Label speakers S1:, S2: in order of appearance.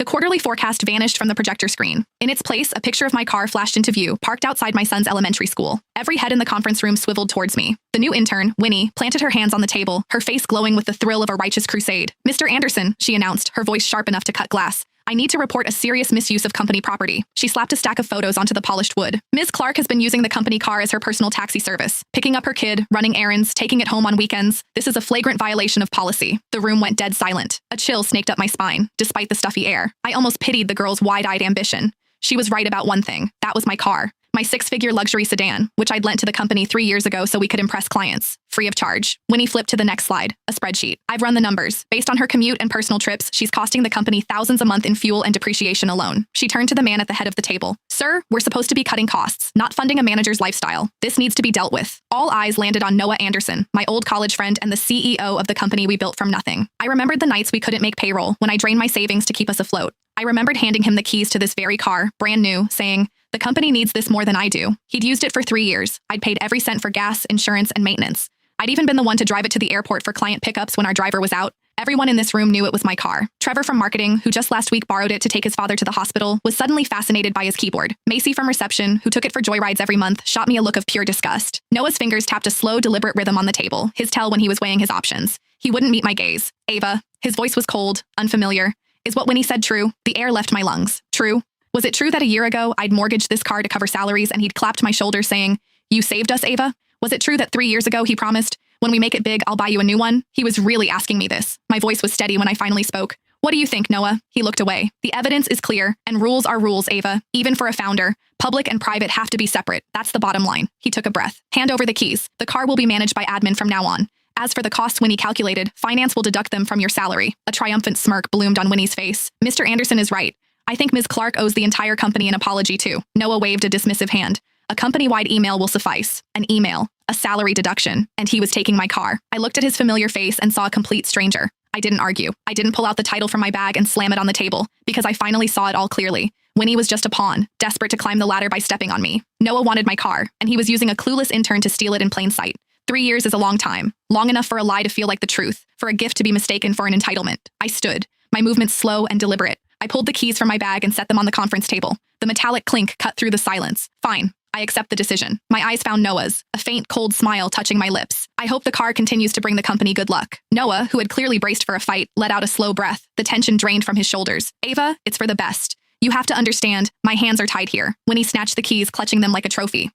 S1: quarterly forecast vanished from the projector screen. In its place, a picture of my car flashed into view, parked outside my son's elementary school. Every head in the conference room swiveled towards me. The new intern, Winnie, planted her hands on the table, her face glowing with the thrill of a righteous crusade. "Mr. Anderson," she announced, her voice sharp enough to cut glass. "I need to report a serious misuse of company property." She slapped a stack of photos onto the polished wood. "Ms. Clark has been using the company car as her personal taxi service, picking up her kid, running errands, taking it home on weekends. This is a flagrant violation of policy." The room went dead silent. A chill snaked up my spine, despite the stuffy air. I almost pitied the girl's wide-eyed ambition. She was right about one thing. That was my car. My six-figure luxury sedan, which I'd lent to the company 3 years ago so we could impress clients, free of charge. Winnie flipped to the next slide, a spreadsheet. "I've run the numbers. Based on her commute and personal trips, she's costing the company thousands a month in fuel and depreciation alone." She turned to the man at the head of the table. "Sir, we're supposed to be cutting costs, not funding a manager's lifestyle. This needs to be dealt with." All eyes landed on Noah Anderson, my old college friend and the CEO of the company we built from nothing. I remembered the nights we couldn't make payroll, when I drained my savings to keep us afloat. I remembered handing him the keys to this very car, brand new, saying, "The company needs this more than I do." He'd used it for 3 years. I'd paid every cent for gas, insurance, and maintenance. I'd even been the one to drive it to the airport for client pickups when our driver was out. Everyone in this room knew it was my car. Trevor from marketing, who just last week borrowed it to take his father to the hospital, was suddenly fascinated by his keyboard. Macy from reception, who took it for joyrides every month, shot me a look of pure disgust. Noah's fingers tapped a slow, deliberate rhythm on the table, his tell when he was weighing his options. He wouldn't meet my gaze. "Ava," his voice was cold, unfamiliar. "Is what Winnie said true?" The air left my lungs. True? Was it true that a year ago I'd mortgaged this car to cover salaries and he'd clapped my shoulder saying, "You saved us, Ava"? Was it true that 3 years ago he promised, "When we make it big, I'll buy you a new one"? He was really asking me this. My voice was steady when I finally spoke. "What do you think, Noah?" He looked away. "The evidence is clear, and rules are rules, Ava. Even for a founder, public and private have to be separate. That's the bottom line." He took a breath. "Hand over the keys. The car will be managed by admin from now on. As for the costs Winnie calculated, finance will deduct them from your salary." A triumphant smirk bloomed on Winnie's face. "Mr. Anderson is right. I think Ms. Clark owes the entire company an apology too." Noah waved a dismissive hand. "A company-wide email will suffice. An email, a salary deduction, and he was taking my car." I looked at his familiar face and saw a complete stranger. I didn't argue. I didn't pull out the title from my bag and slam it on the table, because I finally saw it all clearly. Winnie was just a pawn, desperate to climb the ladder by stepping on me. Noah wanted my car, and he was using a clueless intern to steal it in plain sight. 3 years is a long time, long enough for a lie to feel like the truth, for a gift to be mistaken for an entitlement. I stood, my movements slow and deliberate. I pulled the keys from my bag and set them on the conference table. The metallic clink cut through the silence. "Fine. I accept the decision." My eyes found Noah's, a faint, cold smile touching my lips. "I hope the car continues to bring the company good luck." Noah, who had clearly braced for a fight, let out a slow breath. The tension drained from his shoulders. "Ava, it's for the best. You have to understand, my hands are tied here." Winnie snatched the keys, clutching them like a trophy.